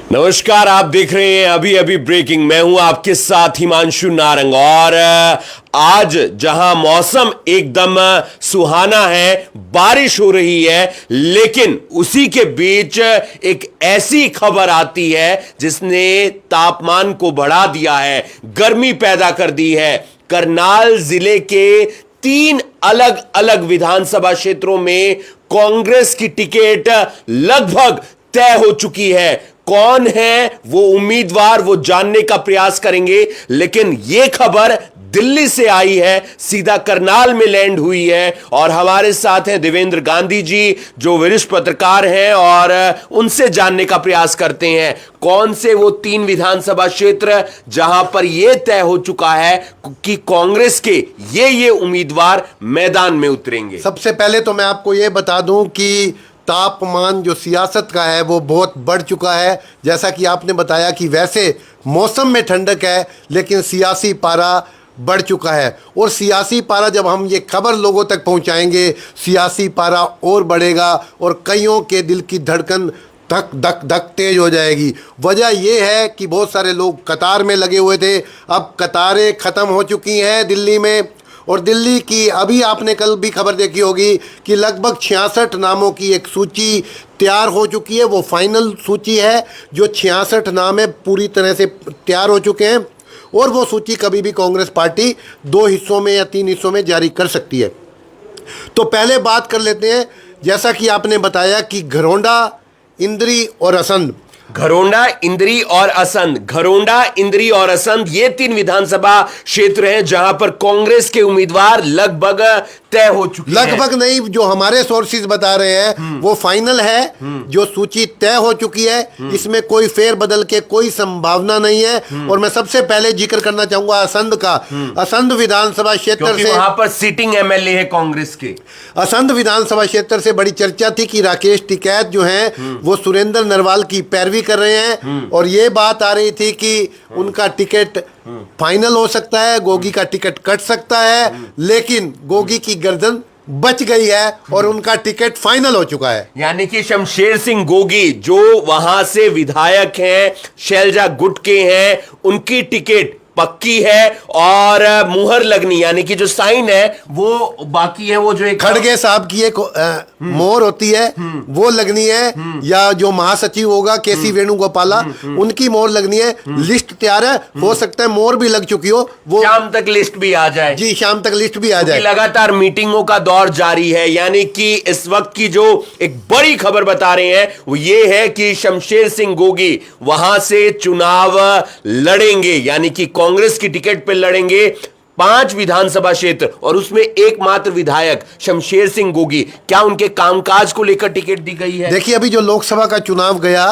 नमस्कार, आप देख रहे हैं अभी अभी ब्रेकिंग। मैं हूं आपके साथ हिमांशु नारंग। और आज जहां मौसम एकदम सुहाना है, बारिश हो रही है, लेकिन उसी के बीच एक ऐसी खबर आती है जिसने तापमान को बढ़ा दिया है, गर्मी पैदा कर दी है। करनाल जिले के 3 अलग अलग विधानसभा क्षेत्रों में कांग्रेस की टिकट लगभग तय हो चुकी है। कौन है वो उम्मीदवार, वो जानने का प्रयास करेंगे। लेकिन यह खबर दिल्ली से आई है, सीधा करनाल में लैंड हुई है। और हमारे साथ हैं देवेंद्र गांधी जी, जो वरिष्ठ पत्रकार हैं, और उनसे जानने का प्रयास करते हैं कौन से वो 3 विधानसभा क्षेत्र जहां पर यह तय हो चुका है कि कांग्रेस के ये उम्मीदवार मैदान में उतरेंगे। सबसे पहले तो मैं आपको यह बता दूं कि तापमान जो सियासत का है वो बहुत बढ़ चुका है। जैसा कि आपने बताया कि वैसे मौसम में ठंडक है, लेकिन सियासी पारा बढ़ चुका है। और सियासी पारा, जब हम ये खबर लोगों तक पहुंचाएंगे, सियासी पारा और बढ़ेगा और कईयों के दिल की धड़कन धक धक धक तेज हो जाएगी। वजह यह है कि बहुत सारे लोग कतार में लगे हुए थे, अब कतारें ख़त्म हो चुकी हैं दिल्ली में। और दिल्ली की अभी आपने कल भी खबर देखी होगी कि लगभग 66 नामों की एक सूची तैयार हो चुकी है। वो फाइनल सूची है, जो 66 नाम है पूरी तरह से तैयार हो चुके हैं। और वो सूची कभी भी कांग्रेस पार्टी 2 हिस्सों में या 3 हिस्सों में जारी कर सकती है। तो पहले बात कर लेते हैं, जैसा कि आपने बताया कि घरोंडा, इंद्री और असंध, घरोंडा, इंद्री और असंध, घरोंडा, इंद्री और असंध, ये 3 विधानसभा क्षेत्र हैं जहां पर कांग्रेस के उम्मीदवार लगभग तय हो चुके हैं। लगभग नहीं, जो हमारे सोर्सेज बता रहे हैं वो फाइनल है। जो सूची तय हो चुकी है, इसमें कोई फेर बदल के कोई संभावना नहीं है। और मैं सबसे पहले जिक्र करना चाहूंगा असंध का। असंध विधानसभा क्षेत्र से, वहां पर सीटिंग एमएलए है कांग्रेस के। असंध विधानसभा क्षेत्र से बड़ी चर्चा थी कि राकेश टिकैत जो हैं वो सुरेंद्र नरवाल की पैरवी कर रहे हैं। और ये बात आ रही थी कि उनका टिकट फाइनल हो सकता है, गोगी का टिकट कट सकता है। लेकिन गोगी की गर्दन बच गई है और उनका टिकट फाइनल हो चुका है। यानी कि शमशेर सिंह गोगी, जो वहां से विधायक हैं, शैलजा गुट के हैं, उनकी टिकट पक्की है। और मुहर लगनी, यानी कि जो साइन है वो बाकी है। वो जो एक खड़गे साहब की एक मोहर होती है, वो लगनी है। या जो महासचिव होगा केसी वेणुगोपाला, उनकी मोहर लगनी है। लिस्ट तैयार है, हो सकता है मोहर भी लग चुकी हो, वो शाम तक लिस्ट भी आ जाए। जी, शाम तक लिस्ट भी आ जाए। लगातार मीटिंगों का दौर जारी है। यानी कि इस वक्त की जो एक बड़ी खबर बता रहे हैं वो ये है कि शमशेर सिंह गोगी वहां से चुनाव लड़ेंगे, यानी कि कांग्रेस की टिकट पर लड़ेंगे 5 विधानसभा क्षेत्र, और उसमें एकमात्र विधायक शमशेर सिंह गोगी। क्या उनके कामकाज को लेकर टिकट दी गई है? देखिए, अभी जो लोकसभा का चुनाव गया,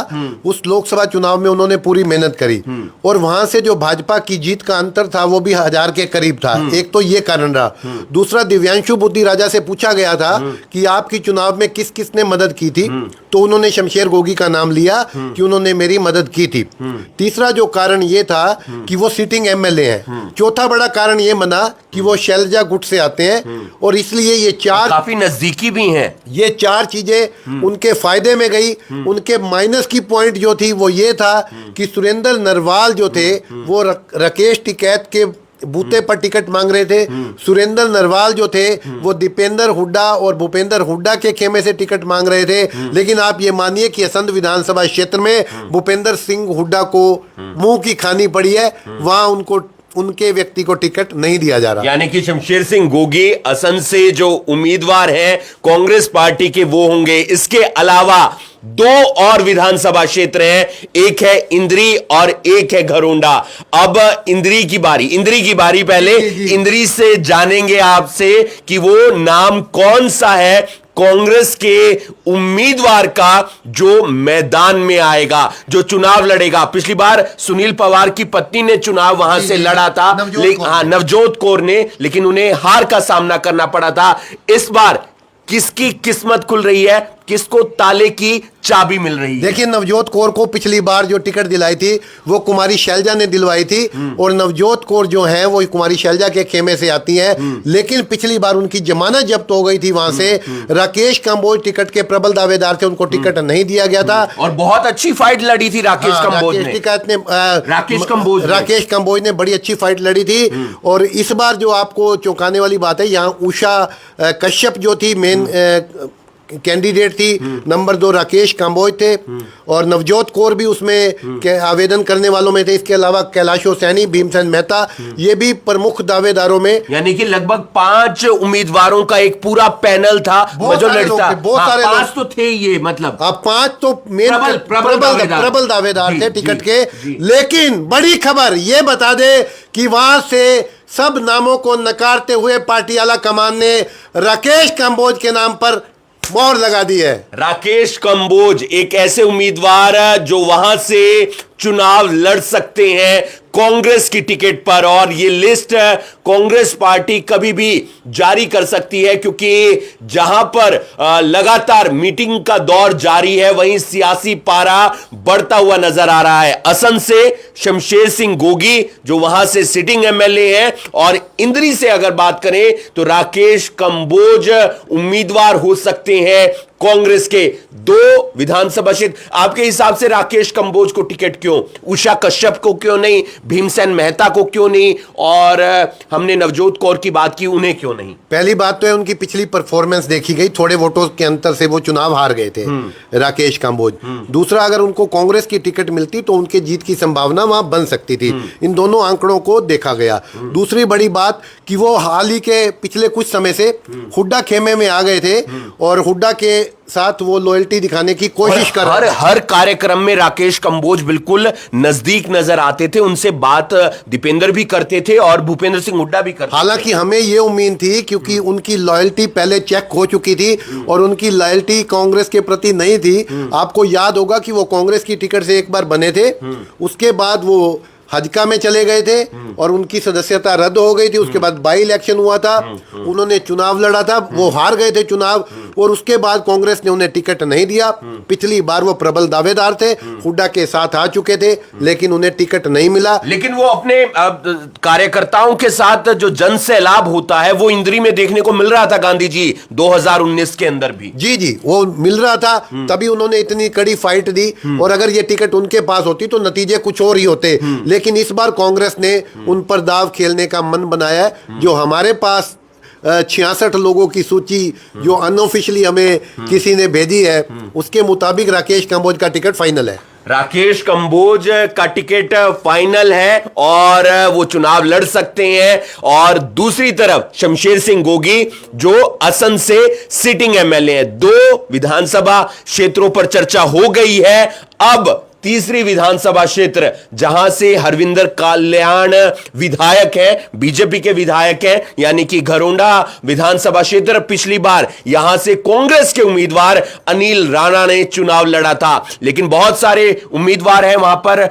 उस लोकसभा चुनाव में उन्होंने पूरी मेहनत करी और वहां से जो भाजपा की जीत का अंतर था वो भी 1000 के करीब था। एक तो ये कारण रहा। दूसरा, दिव्यांशु बुद्धि राजा से पूछा गया था कि आपकी चुनाव में किस किस ने मदद की थी, तो उन्होंने शमशेर गोगी का नाम लिया कि उन्होंने मेरी मदद की थी। तीसरा जो कारण ये था कि वो सिटिंग एमएलए हैं। चौथा बड़ा कारण ये बना कि वो शैलजा गुट से आते हैं, और इसलिए ये 4 काफी नजदीकी भी हैं। ये 4 चीजें उनके फायदे में गई। उनके माइनस की पॉइंट जो थी वो ये था कि सुरेंद्र नरवाल जो थे वो राकेश टिकैत के बूते पर टिकट मांग रहे थे। सुरेंद्र नरवाल जो थे वो दीपेंद्र हुड्डा और भूपेंद्र हुड्डा के खेमे से टिकट मांग रहे थे। लेकिन आप ये मानिए कि असंध विधानसभा क्षेत्र में भूपेंद्र सिंह हुड्डा को मुंह की खानी पड़ी है, वहां उनके व्यक्ति को टिकट नहीं दिया जा रहा। यानी कि शमशेर सिंह गोगी असंध से जो उम्मीदवार हैं कांग्रेस पार्टी के, वो होंगे। इसके अलावा 2 और विधानसभा क्षेत्र हैं, एक है इंद्री और एक है घरोंडा। अब इंद्री की बारी पहले इंद्री से जानेंगे आपसे कि वो नाम कौन सा है कांग्रेस के उम्मीदवार का जो मैदान में आएगा, जो चुनाव लड़ेगा। पिछली बार सुनील पवार की पत्नी ने चुनाव वहां से लड़ा था, नवजोत कौर ने, लेकिन उन्हें हार का सामना करना पड़ा था। इस बार किसकी किस्मत खुल रही है किसको ताले की चाबी मिल रही है? देखिए, नवजोत कौर को पिछली बार जो टिकट दिलाई थी वो कुमारी शैलजा ने दिलवाई थी, और नवजोत कौर जो है वो कुमारी शैलजा के खेमे से आती है, लेकिन पिछली बार उनकी जमानत जब्त हो गई थी वहां से। राकेश कंबोज टिकट के प्रबल दावेदार थे, उनको टिकट नहीं दिया गया था। और बहुत अच्छी फाइट लड़ी थी राकेश कंबोज ने। राकेश कंबोज ने बड़ी अच्छी फाइट लड़ी थी। और इस बार जो आपको चौंकाने वाली बात है, यहाँ उषा कश्यप जो थी मेन कैंडिडेट थी, नंबर 2 राकेश कंबोज थे, और नवजोत कौर भी उसमें के आवेदन करने वालों में थे। इसके अलावा कैलाशो सैनी, भीमसेन मेहता, ये भी प्रमुख दावेदारों में, यानी कि लगभग 5 उम्मीदवारों का एक पूरा पैनल था जो लड़ता। बहुत सारे 5 तो थे ये, मतलब 5 तो मेन प्रबल दावेदार थे टिकट के। लेकिन बड़ी खबर ये बता दे कि वहां से सब नामों को नकारते हुए पार्टी आला कमान ने राकेश कंबोज के नाम पर मोहर लगा दी है। राकेश कंबोज एक ऐसे उम्मीदवार जो वहां से चुनाव लड़ सकते हैं कांग्रेस की टिकट पर, और ये लिस्ट कांग्रेस पार्टी कभी भी जारी कर सकती है, क्योंकि जहां पर लगातार मीटिंग का दौर जारी है वहीं सियासी पारा बढ़ता हुआ नजर आ रहा है। असम से शमशेर सिंह गोगी जो वहां से सिटिंग एमएलए हैं, और इंद्री से अगर बात करें तो राकेश कंबोज उम्मीदवार हो सकते हैं कांग्रेस के 2 विधानसभा क्षेत्र। आपके हिसाब से राकेश कंबोज को टिकट क्यों, उषा कश्यप को क्यों नहीं, भीमसेन मेहता को क्यों नहीं, और हमने नवजोत कौर की बात की, उन्हें क्यों नहीं? पहली बात तो है उनकी पिछली परफॉर्मेंस देखी गई, थोड़े वोटों के अंतर से वो चुनाव हार गए थे राकेश कंबोज। दूसरा, अगर उनको कांग्रेस की टिकट मिलती तो उनके जीत की संभावना वहां बन सकती थी। इन दोनों आंकड़ों को देखा गया। दूसरी बड़ी बात कि वो हाल ही के पिछले कुछ समय से हुड्डा खेमे में आ गए थे, और हुड्डा के साथ वो लॉयल्टी दिखाने की कोशिश कर रहे थे। हर कार्यक्रम में राकेश कंबोज बिल्कुल नजदीक नजर आते थे, उनसे बात दीपेंद्र भी करते थे और भूपेंद्र सिंह हुड्डा भी करते थे। हालांकि हमें ये उम्मीद थी, क्योंकि उनकी लॉयल्टी पहले चेक हो चुकी थी और उनकी लॉयल्टी कांग्रेस के प्रति नहीं थी। आपको याद होगा कि वो कांग्रेस की टिकट से एक बार बने थे, उसके बाद वो हजका में चले गए थे और उनकी सदस्यता रद्द हो गई थी। उसके बाद बाई इलेक्शन हुआ था, उन्होंने चुनाव लड़ा था, वो हार गए थे चुनाव, और उसके बाद कांग्रेस ने उन्हें टिकट नहीं दिया। पिछली बार वो प्रबल दावेदार थे, हुड्डा के साथ आ चुके थे, लेकिन उन्हें टिकट नहीं मिला। लेकिन वो अपने कार्यकर्ताओं के साथ जो जन सैलाब होता है वो इंद्री में देखने को मिल रहा था गांधी जी 2019 के अंदर भी। जी वो मिल रहा था, तभी उन्होंने इतनी कड़ी फाइट दी, और अगर ये टिकट उनके पास होती तो नतीजे कुछ और ही होते। लेकिन इस बार कांग्रेस ने उन पर दाव खेलने का मन बनाया है। जो हमारे पास 66 लोगों की सूची जो अनऑफिशियली हमें किसी ने भेजी है, उसके मुताबिक राकेश कंबोज का टिकट फाइनल है। राकेश कंबोज का टिकट फाइनल है और वो चुनाव लड़ सकते हैं। और दूसरी तरफ शमशेर सिंह गोगी जो असम से सिटिंग एमएलए हैं। 2 विधानसभा क्षेत्रों पर चर्चा हो गई है। अब तीसरी विधानसभा क्षेत्र जहां से हरविंदर कल्याण विधायक हैं, बीजेपी के विधायक हैं, यानी कि घरोंडा विधानसभा क्षेत्र। पिछली बार यहां से कांग्रेस के उम्मीदवार अनिल राणा ने चुनाव लड़ा था, लेकिन बहुत सारे उम्मीदवार हैं वहां पर।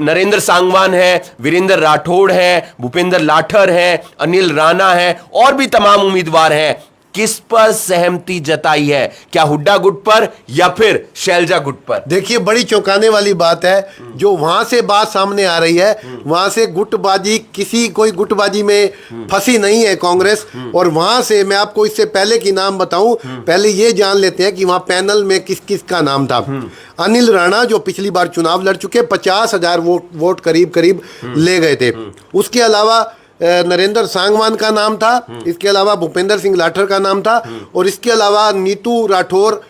नरेंद्र सांगवान है, वीरेंद्र राठौड़ है, भूपेंद्र लाठर है, अनिल राणा है, और भी तमाम उम्मीदवार हैं। किस पर सहमति जताई है, क्या हुड्डा गुट पर या फिर शैलजा गुट पर? देखिए, बड़ी चौंकाने वाली बात है जो वहां से बात सामने आ रही है। वहां से गुटबाजी, कोई गुटबाजी में फंसी नहीं है कांग्रेस। और वहां से मैं आपको इससे पहले की नाम बताऊं, पहले ये जान लेते हैं कि वहां पैनल में किस किस का नाम था। अनिल राणा जो पिछली बार चुनाव लड़ चुके, 50,000 वोट करीब ले गए थे। उसके अलावा नरेंद्र सांगवान का नाम था, इसके अलावा भूपेंद्र सिंह लाठर का नाम था, और इसके अलावा नीतू राठौर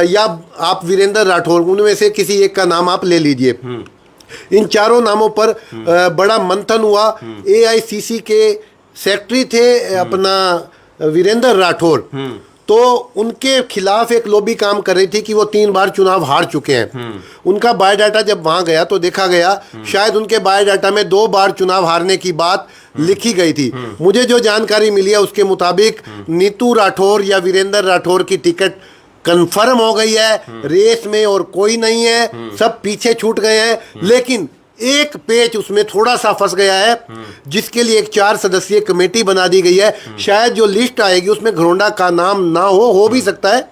या आप वीरेंद्र राठौर, उनमें से किसी एक का नाम आप ले लीजिए। इन चारों नामों पर बड़ा मंथन हुआ। एआईसीसी के सेक्रेटरी थे अपना वीरेंद्र राठौर, तो उनके खिलाफ एक लॉबी काम कर रही थी कि वो 3 बार चुनाव हार चुके हैं। उनका बायोडाटा जब वहां गया तो देखा गया शायद उनके बायोडाटा में 2 बार चुनाव हारने की बात लिखी गई थी। मुझे जो जानकारी मिली है उसके मुताबिक नीतू राठौर या वीरेंद्र राठौर की टिकट कंफर्म हो गई है, रेस में और कोई नहीं है, सब पीछे छूट गए हैं। लेकिन एक पेच उसमें थोड़ा सा फंस गया है, जिसके लिए एक 4 सदस्यीय कमेटी बना दी गई है। शायद जो लिस्ट आएगी उसमें घरोंडा का नाम ना हो भी सकता है,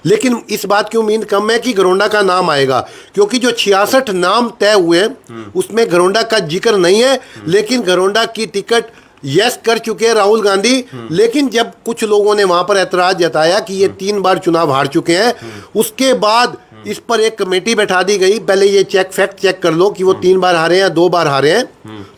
लेकिन इस बात की उम्मीद कम है कि घरोंडा का नाम आएगा, क्योंकि जो 66 नाम तय हुए हैं उसमें घरोंडा का जिक्र नहीं है। लेकिन घरोंडा की टिकट यस कर चुके हैं राहुल गांधी। लेकिन जब कुछ लोगों ने वहां पर ऐतराज जताया कि ये 3 बार चुनाव हार चुके हैं, उसके बाद इस पर एक कमेटी बैठा दी गई, पहले ये फैक्ट चेक कर लो कि वो 3 बार हारे हैं या 2 बार हारे हैं।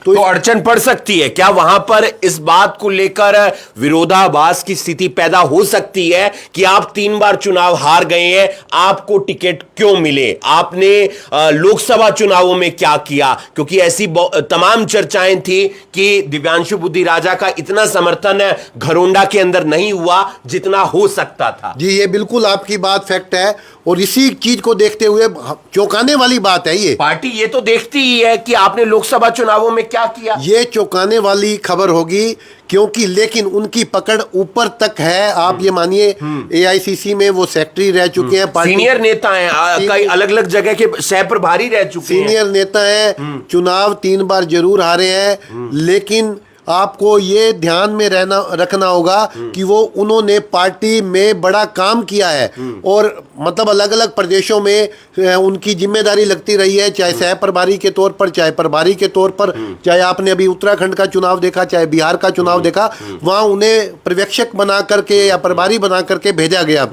तो अड़चन पड़ सकती है क्या वहां पर? इस बात को लेकर विरोधाभास की स्थिति पैदा हो सकती है कि आप 3 बार चुनाव हार गए हैं, आपको टिकट क्यों मिले, आपने लोकसभा चुनावों में क्या किया? क्योंकि ऐसी तमाम चर्चाएं थी कि दिव्यांशु बुद्धि राजा का इतना समर्थन घरोंडा के अंदर नहीं हुआ जितना हो सकता था। जी, ये बिल्कुल आपकी बात फैक्ट है, और इसी चीज को देखते हुए चौंकाने वाली बात है ये। पार्टी ये तो देखती ही है कि आपने लोकसभा चुनावों में क्या किया। ये चौंकाने वाली खबर होगी, क्योंकि लेकिन उनकी पकड़ ऊपर तक है। आप ये मानिए एआईसीसी में वो सेक्रेटरी रह चुके हैं, पार्टी सीनियर नेता हैं, कई अलग अलग जगह के सह प्रभारी रह चुके हैं, सीनियर नेता हैं, चुनाव 3 बार जरूर हारे हैं। लेकिन आपको ये ध्यान में रखना होगा कि वो उन्होंने पार्टी में बड़ा काम किया है, और मतलब अलग अलग प्रदेशों में उनकी जिम्मेदारी लगती रही है, चाहे सह प्रभारी के तौर पर, चाहे प्रभारी के तौर पर, चाहे आपने अभी उत्तराखंड का चुनाव देखा, चाहे बिहार का चुनाव देखा, वहाँ उन्हें पर्यवेक्षक बना करके या प्रभारी बना करके भेजा गया।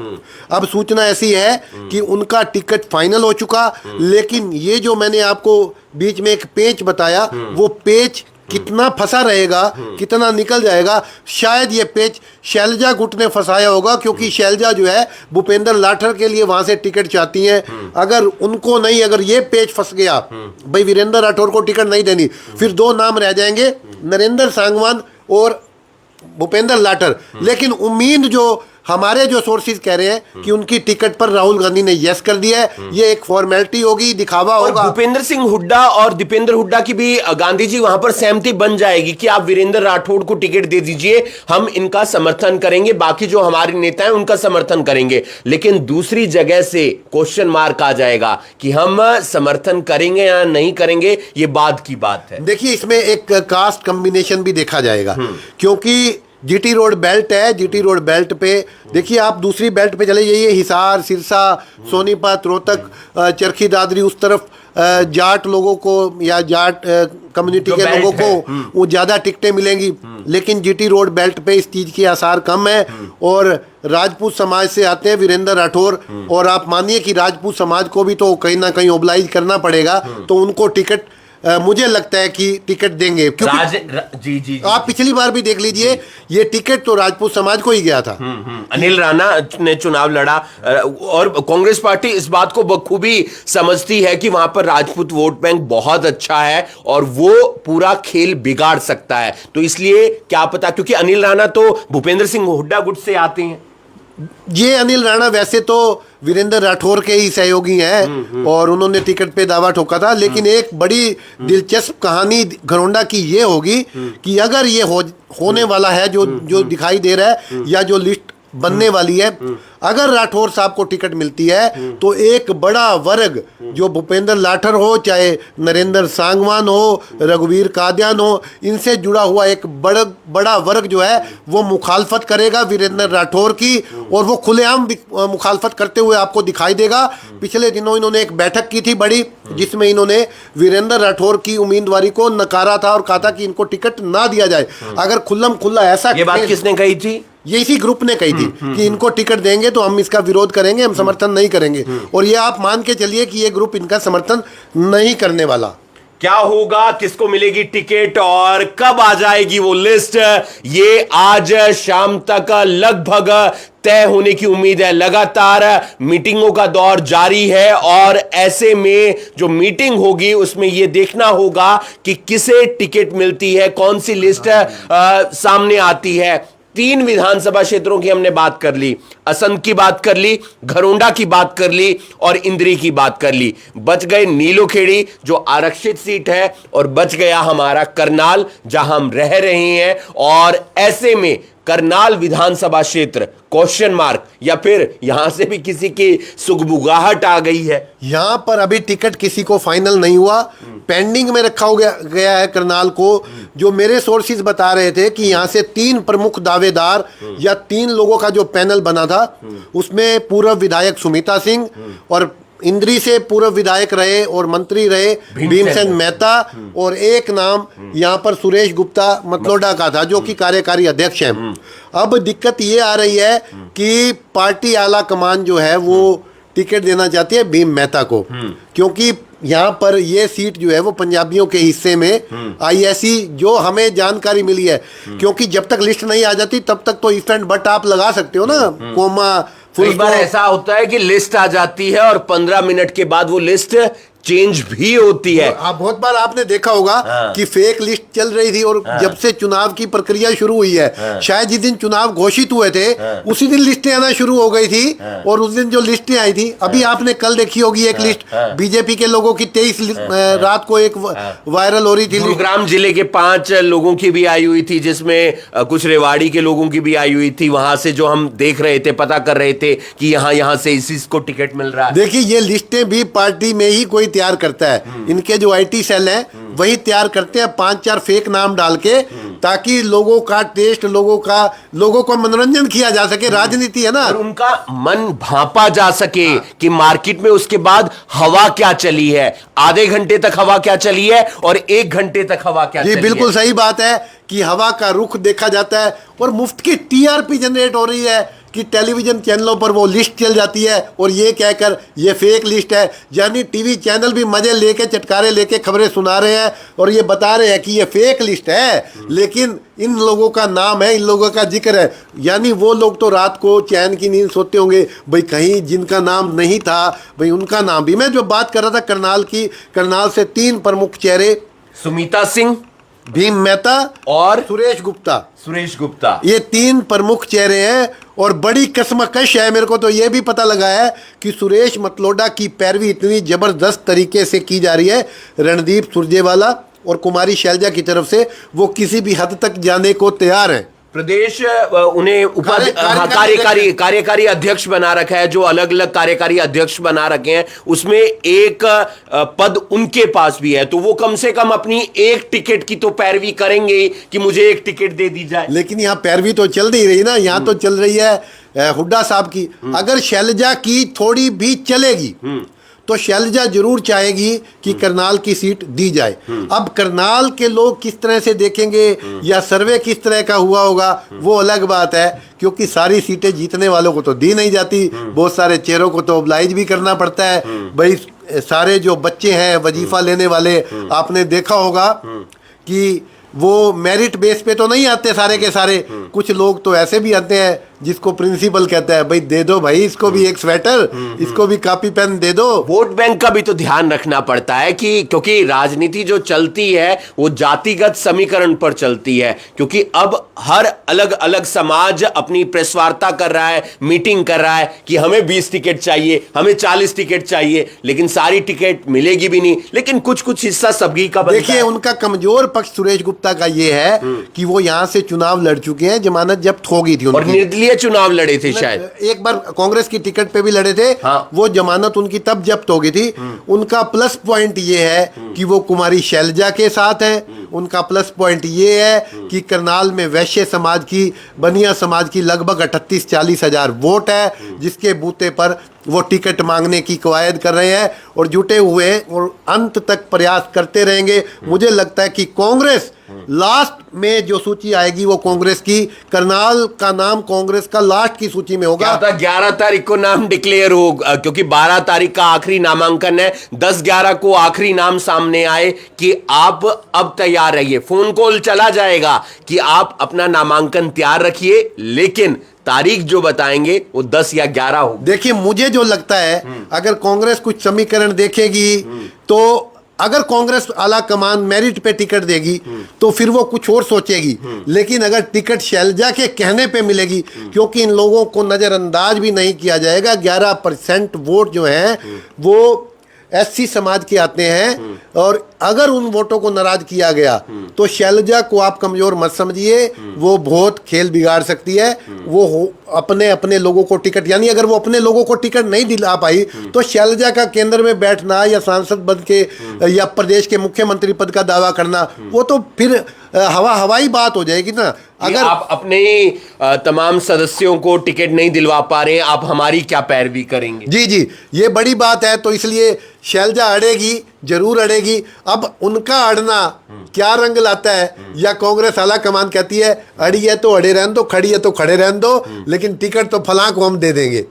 अब सूचना ऐसी है कि उनका टिकट फाइनल हो चुका। लेकिन ये जो मैंने आपको बीच में एक पेच बताया, वो पेच कितना फंसा रहेगा, कितना निकल जाएगा, शायद ये पेच शैलजा गुट ने फंसाया होगा, क्योंकि शैलजा जो है भूपेंद्र लाठर के लिए वहां से टिकट चाहती हैं। अगर उनको नहीं, अगर ये पेच फंस गया, भाई वीरेंद्र राठौर को टिकट नहीं देनी, फिर 2 नाम रह जाएंगे, नरेंद्र सांगवान और भूपेंद्र लाठर। लेकिन उम्मीद जो हमारे जो सोर्सेज कह रहे हैं कि उनकी टिकट पर राहुल गांधी ने यस कर दिया है, ये एक फॉर्मेलिटी होगी, दिखावा होगा। भूपेंद्र सिंह हुड्डा और दीपेंद्र हुड्डा की भी गांधी जी वहां पर सहमति बन जाएगी कि आप वीरेंद्र राठौड़ को टिकट दे दीजिए, हम इनका समर्थन करेंगे, बाकी जो हमारे नेता हैं उनका समर्थन करेंगे। लेकिन दूसरी जगह से क्वेश्चन मार्क आ जाएगा कि हम समर्थन करेंगे या नहीं करेंगे, ये बाद की बात है। देखिए, इसमें एक कास्ट कॉम्बिनेशन भी देखा जाएगा, क्योंकि जीटी रोड बेल्ट है। जीटी रोड बेल्ट पे देखिए, आप दूसरी बेल्ट पे चले जाइए, हिसार, सिरसा, सोनीपत, रोहतक, चरखी दादरी, उस तरफ जाट लोगों को या जाट कम्युनिटी के लोगों को वो ज़्यादा टिकटें मिलेंगी। लेकिन जीटी रोड बेल्ट पे इस चीज़ के आसार कम है, और राजपूत समाज से आते हैं वीरेंद्र राठौर, और आप मानिए कि राजपूत समाज को भी तो कहीं ना कहीं ओबलाइज करना पड़ेगा, तो उनको टिकट मुझे लगता है कि टिकट देंगे, क्योंकि जी आप पिछली बार भी देख लीजिए, ये टिकट तो राजपूत समाज को ही गया था। अनिल राणा ने चुनाव लड़ा, और कांग्रेस पार्टी इस बात को बखूबी समझती है कि वहां पर राजपूत वोट बैंक बहुत अच्छा है और वो पूरा खेल बिगाड़ सकता है। तो इसलिए क्या पता, क्योंकि अनिल राणा तो भूपेंद्र सिंह हुड्डा गुट से आते हैं। ये अनिल राणा वैसे तो वीरेंद्र राठौर के ही सहयोगी हैं, और उन्होंने टिकट पे दावा ठोका था। लेकिन एक बड़ी दिलचस्प कहानी घरोंडा की ये होगी कि अगर ये होने वाला है जो दिखाई दे रहा है, या जो लिस्ट बनने वाली है, अगर राठौर साहब को टिकट मिलती है, तो एक बड़ा वर्ग, जो भूपेंद्र लाठर हो, चाहे नरेंद्र सांगवान हो, रघुवीर कादियान हो, इनसे जुड़ा हुआ एक बड़ा वर्ग जो है वो मुखालफत करेगा वीरेंद्र राठौर की, और वो खुलेआम मुखालफत करते हुए आपको दिखाई देगा। पिछले दिनों इन्होंने एक बैठक की थी बड़ी, जिसमें इन्होंने वीरेंद्र राठौर की उम्मीदवारी को नकारा था और कहा था कि इनको टिकट ना दिया जाए। अगर खुल्लम खुल्ला ऐसा, ये बात किसने कही थी? ये इसी ग्रुप ने कही थी कि इनको टिकट देंगे तो हम इसका विरोध करेंगे, हम समर्थन नहीं करेंगे। और ये आप मान के चलिए कि ये ग्रुप इनका समर्थन नहीं करने वाला। क्या होगा, किसको मिलेगी टिकट और कब आ जाएगी वो लिस्ट, ये आज शाम तक लगभग तय होने की उम्मीद है। लगातार मीटिंगों का दौर जारी है, और ऐसे में जो मीटिंग होगी उसमें यह देखना होगा कि किसे टिकट मिलती है, कौन सी लिस्ट सामने आती है। 3 विधानसभा क्षेत्रों की हमने बात कर ली, असंध की बात कर ली, घरोंडा की बात कर ली, और इंद्री की बात कर ली। बच गए नीलोखेड़ी जो आरक्षित सीट है, और बच गया हमारा करनाल जहां हम रह रहे हैं। और ऐसे में करनाल विधानसभा क्षेत्र क्वेश्चन मार्क, या फिर यहां से भी किसी की सुगबुगाहट आ गई है? यहाँ पर अभी टिकट किसी को फाइनल नहीं हुआ, पेंडिंग में रखा गया है करनाल को। जो मेरे सोर्सेज बता रहे थे कि यहाँ से 3 प्रमुख दावेदार या 3 लोगों का जो पैनल बना था, उसमें पूर्व विधायक सुमिता सिंह और इंद्री से पूर्व विधायक रहे और मंत्री रहे भीमसेन मेहता, और एक नाम यहाँ पर सुरेश गुप्ता मतलोडा का था जो कि कार्यकारी अध्यक्ष हैं। अब दिक्कत ये आ रही है कि पार्टी आला कमान जो है वो टिकट देना चाहती है भीम मेहता को, क्योंकि यहाँ पर ये सीट जो है वो पंजाबियों के हिस्से में आई, ऐसी जो हमें जानकारी मिली है। क्योंकि जब तक लिस्ट नहीं आ जाती तब तक तो इफ एंड बट आप लगा सकते हो ना, कोमा कई बार ऐसा होता है कि लिस्ट आ जाती है और 15 मिनट के बाद वो लिस्ट चेंज भी होती है। आप बहुत बार आपने देखा होगा कि फेक लिस्ट चल रही थी, और जब से चुनाव की प्रक्रिया शुरू हुई है, शायद जिस दिन चुनाव घोषित हुए थे उसी दिन लिस्टें आना शुरू हो गई थी, और उस दिन जो लिस्टें आई थी, अभी आपने कल देखी होगी एक लिस्ट बीजेपी के लोगों की 23 रात को एक वायरल हो रही थी। गुरुग्राम जिले के 5 लोगों की भी आई हुई थी, जिसमें कुछ रेवाड़ी के लोगों की भी आई हुई थी। वहां से जो हम देख रहे थे, पता कर रहे थे कि यहाँ से इस को टिकट मिल रहा है। देखिए, ये लिस्टें भी पार्टी में ही कोई तैयार करता है, इनके जो आईटी सेल हैं वही तैयार करते हैं 5-4 फेक नाम डाल के, ताकि लोगों का टेस्ट, लोगों को मनोरंजन किया जा सके। राजनीति है ना, और उनका मन भांपा जा सके कि मार्केट में उसके बाद हवा क्या चली है, आधे घंटे तक हवा क्या चली है और 1 घंटे तक हवा क्या चली है। बिल्कुल सही बात है कि हवा का रुख देखा जाता है, और मुफ्त की टीआरपी जनरेट हो रही है कि टेलीविजन चैनलों पर वो लिस्ट चल जाती है और ये कहकर ये फेक लिस्ट है। यानी टीवी चैनल भी मजे लेके, चटकारे लेके खबरें सुना रहे हैं और ये बता रहे हैं कि ये फेक लिस्ट है, लेकिन इन लोगों का नाम है, इन लोगों का जिक्र है। यानी वो लोग तो रात को चैन की नींद सोते होंगे, भाई कहीं जिनका नाम नहीं था भाई उनका नाम भी। मैं जो बात कर रहा था करनाल की, करनाल से 3 प्रमुख चेहरे, सुमिता सिंह, भीम मेहता और सुरेश गुप्ता, ये 3 प्रमुख चेहरे हैं। और बड़ी कसमकश है, मेरे को तो ये भी पता लगा है कि सुरेश मतलोडा की पैरवी इतनी जबरदस्त तरीके से की जा रही है रणदीप सुरजेवाला और कुमारी शैलजा की तरफ से, वो किसी भी हद तक जाने को तैयार हैं। प्रदेश उन्हें कार्यकारी अध्यक्ष बना रखा है, जो अलग अलग कार्यकारी अध्यक्ष बना रखे हैं, उसमें एक पद उनके पास भी है, तो वो कम से कम अपनी एक टिकट की तो पैरवी करेंगे कि मुझे एक टिकट दे दी जाए। लेकिन यहाँ पैरवी तो चल नहीं रही ना, यहाँ तो चल रही है हुड्डा साहब की। अगर शैलजा की थोड़ी भी चलेगी तो शैलजा जरूर चाहेगी कि करनाल की सीट दी जाए। अब करनाल के लोग किस तरह से देखेंगे या सर्वे किस तरह का हुआ होगा वो अलग बात है, क्योंकि सारी सीटें जीतने वालों को तो दी नहीं जाती, बहुत सारे चेहरों को तो ऑब्लाइज भी करना पड़ता है। भाई सारे जो बच्चे हैं वजीफा लेने वाले, आपने देखा होगा कि वो मेरिट बेस पे तो नहीं आते सारे के सारे, कुछ लोग तो ऐसे भी आते हैं जिसको प्रिंसिपल कहता है भाई दे दो भाई इसको भी एक स्वेटर, इसको भी कॉपी पेन दे दो। वोट बैंक का भी तो ध्यान रखना पड़ता है कि क्योंकि राजनीति जो चलती है वो जातिगत समीकरण पर चलती है, क्योंकि अब हर अलग अलग समाज अपनी प्रेस वार्ता कर रहा है, मीटिंग कर रहा है कि हमें 20 टिकट चाहिए, हमें 40 टिकट चाहिए, लेकिन सारी टिकट मिलेगी भी नहीं, लेकिन कुछ कुछ हिस्सा सभी का बनता है। देखिए, उनका कमजोर पक्ष सुरेश गुप्ता का ये है कि वो यहाँ से चुनाव लड़ चुके हैं, जमानत जब्त हो गई थी और निर्दलीय चुनाव लड़े थे, शायद एक बार कांग्रेस की टिकट पे भी लड़े थे। वो जमानत उनकी तब जब्त हो गई थी। उनका प्लस पॉइंट ये है कि वो कुमारी शैलजा के साथ हैं। उनका प्लस पॉइंट ये है कि करनाल में वैश्य समाज की, बनिया समाज की लगभग 38-40 हजार वोट है, जिसके बूते पर वो टिकट मांगने की कवायद कर रहे हैं और जुटे हुए हैं और अंत तक प्रयास करते रहेंगे। मुझे लगता है कि कांग्रेस लास्ट में जो सूची आएगी वो कांग्रेस की, करनाल का नाम कांग्रेस का लास्ट की सूची में होगा। 11 तारीख को नाम डिक्लेयर होगा, क्योंकि 12 तारीख का आखिरी नामांकन है। 10-11 को आखिरी नाम सामने आए कि आप अब तैयार रहिए, फोन कॉल चला जाएगा कि आप अपना नामांकन तैयार रखिए, लेकिन तारीख जो बताएंगे वो 10 या 11 हो। देखिए, मुझे जो लगता है अगर कांग्रेस कुछ समीकरण देखेगी तो अगर कांग्रेस आला कमान मेरिट पे टिकट देगी तो फिर वो कुछ और सोचेगी, लेकिन अगर टिकट शैलजा के कहने पे मिलेगी, क्योंकि इन लोगों को नजरअंदाज भी नहीं किया जाएगा। 11% वोट जो है वो एससी समाज के आते हैं, और अगर उन वोटों को नाराज किया गया तो शैलजा को आप कमजोर मत समझिए, वो बहुत खेल बिगाड़ सकती है। वो अपने अपने लोगों को टिकट, यानी अगर वो अपने लोगों को टिकट नहीं दिला पाई तो शैलजा का केंद्र में बैठना या सांसद पद के या प्रदेश के मुख्यमंत्री पद का दावा करना, वो तो फिर हवाई बात हो जाएगी ना। अगर आप अपने तमाम सदस्यों को टिकट नहीं दिलवा पा रहे हैं, आप हमारी क्या पैरवी करेंगे? जी जी, ये बड़ी बात है। तो इसलिए शैलजा अड़ेगी, जरूर अड़ेगी। अब उनका अड़ना क्या रंग लाता है, या कांग्रेस आला कमान कहती है अड़ी है तो अड़े रहने दो, खड़ी है तो खड़े रहने दो, लेकिन टिकट तो फलां को हम दे देंगे।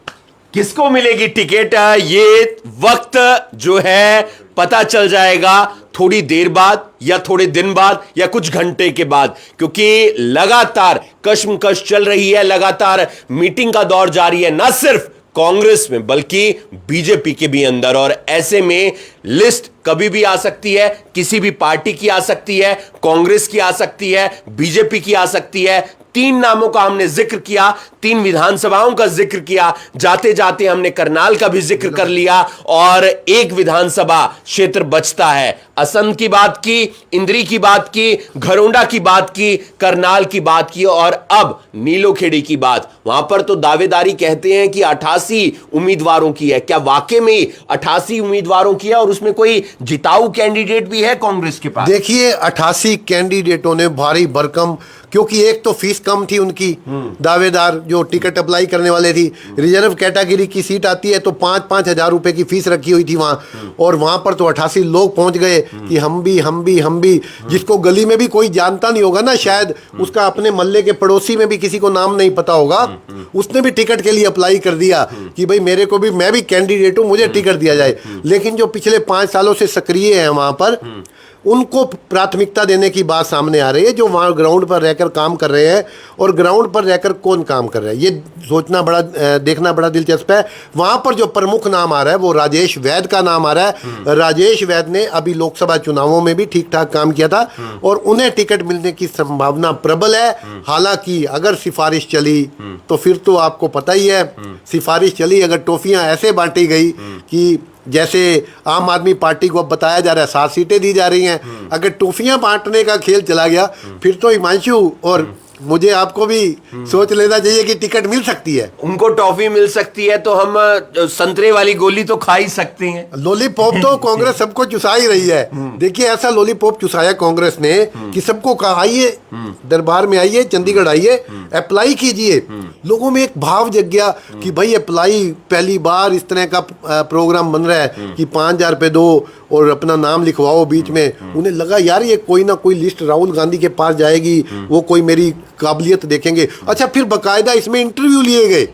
किसको मिलेगी टिकट, ये वक्त जो है पता चल जाएगा थोड़ी देर बाद, या थोड़े दिन बाद, या कुछ घंटे के बाद, क्योंकि लगातार कश्मकश चल रही है, लगातार मीटिंग का दौर जारी है, ना सिर्फ कांग्रेस में बल्कि बीजेपी के भी अंदर। और ऐसे में लिस्ट कभी भी आ सकती है, किसी भी पार्टी की आ सकती है, कांग्रेस की आ सकती है, बीजेपी की आ सकती है। 3 नामों का हमने जिक्र किया, 3 विधानसभाओं का जिक्र किया, जाते जाते हमने करनाल का भी जिक्र कर लिया, और एक विधानसभा क्षेत्र बचता है। असंध की बात की, इंद्री की बात की, घरोंडा की बात की, करनाल की बात की, और अब नीलोखेड़ी की बात। वहां पर तो दावेदारी कहते हैं कि 88 उम्मीदवारों की है। क्या वाकई में 88 उम्मीदवारों की है, और उसमें कोई जिताऊ कैंडिडेट भी है कांग्रेस के पास? देखिए, 88 कैंडिडेटों ने भारी भरकम, क्योंकि एक तो फीस कम थी उनकी, दावेदार जो टिकट अप्लाई करने वाले थी, रिजर्व कैटेगरी की सीट आती है तो 5-5 हजार रुपए की फीस रखी हुई थी वहां, और वहां पर तो 88 लोग पहुंच गए कि हम भी, जिसको गली में भी कोई जानता नहीं होगा ना, शायद उसका अपने मोहल्ले के पड़ोसी में भी किसी को नाम नहीं पता होगा, उसने भी टिकट के लिए अप्लाई कर दिया कि भाई मेरे को भी, मैं भी कैंडिडेट हूं, मुझे टिकट दिया जाए। लेकिन जो पिछले 5 सालों से सक्रिय है वहां पर, उनको प्राथमिकता देने की बात सामने आ रही है, जो वहाँ ग्राउंड पर रहकर काम कर रहे हैं। और ग्राउंड पर रहकर कौन काम कर रहा है, ये सोचना बड़ा, देखना बड़ा दिलचस्प है। वहाँ पर जो प्रमुख नाम आ रहा है वो राजेश वैद का नाम आ रहा है। राजेश वैद ने अभी लोकसभा चुनावों में भी ठीक ठाक काम किया था, और उन्हें टिकट मिलने की संभावना प्रबल है। हालांकि अगर सिफारिश चली तो फिर तो आपको पता ही है, सिफारिश चली, अगर टॉफियाँ ऐसे बांटी गई कि जैसे आम आदमी पार्टी को अब बताया जा रहा है 7 सीटें दी जा रही हैं, अगर टॉफियां बांटने का खेल चला गया फिर तो हिमांशु और मुझे आपको भी सोच लेना चाहिए कि टिकट मिल सकती है। उनको टॉफी मिल सकती है तो हम संतरे वाली गोली तो खा ही सकते हैं। लॉलीपॉप तो कांग्रेस सबको चुसा ही रही है। देखिए, ऐसा लॉलीपॉप चुसाया कांग्रेस ने कि सबको कहा आइए दरबार में, आइए चंडीगढ़, आइए अप्लाई कीजिए। लोगों में एक भाव जग गया कि भाई अप्लाई, पहली बार इस तरह का प्रोग्राम बन रहा है कि 5,000 रुपये दो और अपना नाम लिखवाओ बीच में। उन्हें लगा यार ये कोई ना कोई लिस्ट राहुल गांधी के पास जाएगी, वो कोई मेरी काबिलियत देखेंगे। अच्छा, फिर बकायदा इसमें इंटरव्यू लिए गए।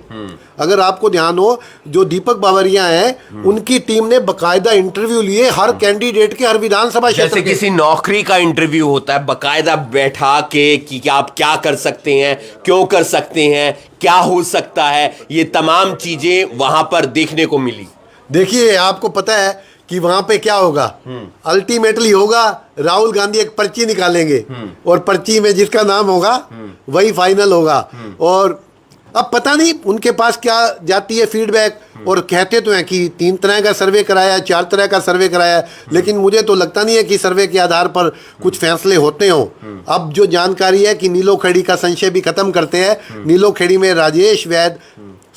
अगर आपको ध्यान हो, जो दीपक बावरिया हैं उनकी टीम ने बकायदा इंटरव्यू लिए हर कैंडिडेट के, हर विधानसभा क्षेत्र जैसे किसी नौकरी का इंटरव्यू होता है, बकायदा बैठा के कि आप क्या कर सकते हैं, क्यों कर सकते हैं, क्या हो सकता है, ये तमाम चीजें वहां पर देखने को मिली। देखिए, आपको पता है कि वहां पे क्या होगा, अल्टीमेटली होगा राहुल गांधी एक पर्ची निकालेंगे और पर्ची में जिसका नाम होगा वही फाइनल होगा। और अब पता नहीं उनके पास क्या जाती है फीडबैक, और कहते तो हैं कि 3 तरह का सर्वे कराया, 4 तरह का सर्वे कराया, लेकिन मुझे तो लगता नहीं है कि सर्वे के आधार पर कुछ फैसले होते हों। अब जो जानकारी है कि नीलोखेड़ी का संशय भी खत्म करते हैं। नीलोखेड़ी में राजेश वैद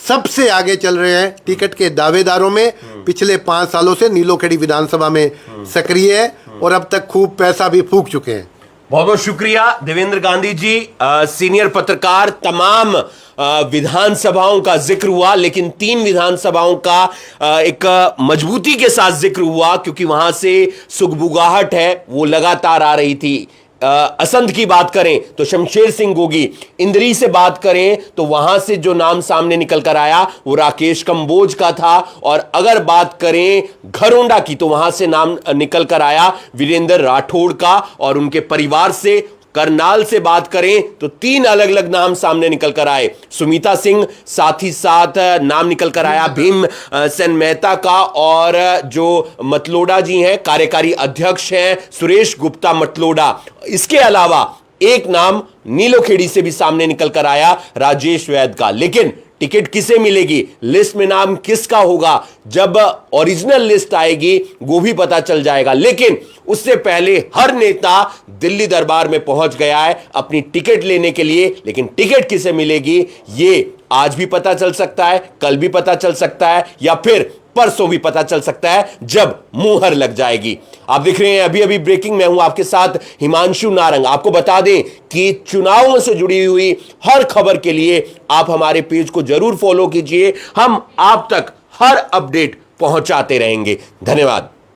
सबसे आगे चल रहे हैं टिकट के दावेदारों में। पिछले 5 सालों से नीलोखेड़ी विधानसभा में सक्रिय है और अब तक खूब पैसा भी फूंक चुके हैं। बहुत बहुत शुक्रिया देवेंद्र गांधी जी, सीनियर पत्रकार। तमाम विधानसभाओं का जिक्र हुआ, लेकिन 3 विधानसभाओं का एक मजबूती के साथ जिक्र हुआ, क्योंकि वहां से सुगबुगाहट है वो लगातार आ रही थी। असंध की बात करें तो शमशेर सिंह गोगी, इंद्री से बात करें तो वहां से जो नाम सामने निकल कर आया वो राकेश कंबोज का था, और अगर बात करें घरोंडा की तो वहां से नाम निकल कर आया वीरेंद्र राठौड़ का और उनके परिवार से। करनाल से बात करें तो 3 अलग अलग नाम सामने निकल कर आए। सुमिता सिंह, साथ ही साथ नाम निकल कर आया भीम सेन मेहता का, और जो मतलोडा जी हैं कार्यकारी अध्यक्ष हैं सुरेश गुप्ता मतलोडा। इसके अलावा एक नाम नीलोखेड़ी से भी सामने निकल कर आया राजेश वैद का। लेकिन टिकट किसे मिलेगी, लिस्ट में नाम किसका होगा, जब ओरिजिनल लिस्ट आएगी वो भी पता चल जाएगा। लेकिन उससे पहले हर नेता दिल्ली दरबार में पहुंच गया है अपनी टिकट लेने के लिए। लेकिन टिकट किसे मिलेगी ये आज भी पता चल सकता है, कल भी पता चल सकता है, या फिर परसों भी पता चल सकता है जब मुहर लग जाएगी। आप देख रहे हैं अभी अभी ब्रेकिंग, मैं हूं आपके साथ हिमांशु नारंग। आपको बता दें कि चुनावों से जुड़ी हुई हर खबर के लिए आप हमारे पेज को जरूर फॉलो कीजिए। हम आप तक हर अपडेट पहुंचाते रहेंगे। धन्यवाद।